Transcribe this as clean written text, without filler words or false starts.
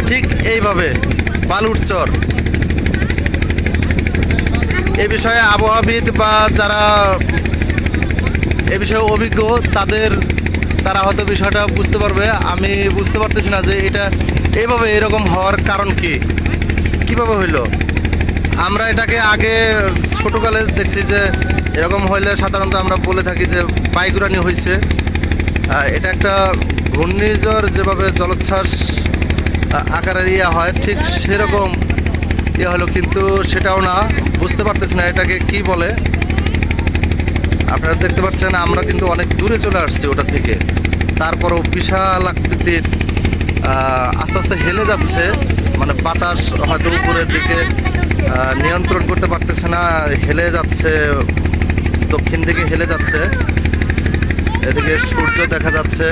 ঠিক এইভাবে বালুর চর। এ বিষয়ে আবহাওয়াবিদ বা যারা এ বিষয়ে অভিজ্ঞ তারা হয়তো বিষয়টা বুঝতে পারবে। আমি বুঝতে পারতেছি না যে এটা এইভাবে এরকম হওয়ার কারণ কি, কিভাবে হইলো। আমরা এটাকে আগে ছোটকালে দেখছি যে এরকম হইলে সাধারণত আমরা বলে থাকি যে বাইগুরানি হয়েছে। এটা একটা ঘূর্ণিঝড় যেভাবে জলোচ্ছ্বাস আকারের হয় ঠিক সেরকম হলো, কিন্তু সেটাও না, বুঝতে পারতেছি না এটাকে কি বলে। আপনারা দেখতে পাচ্ছেন আমরা কিন্তু অনেক দূরে চলে আসছি ওটা থেকে, তারপরও বিশাল আকৃতির আস্তে আস্তে হেলে যাচ্ছে। মানে বাতাস হয়তো উপরের দিকে নিয়ন্ত্রণ করতে পারতেছে না, হেলে যাচ্ছে, দক্ষিণ দিকে হেলে যাচ্ছে। এদিকে সূর্য দেখা যাচ্ছে।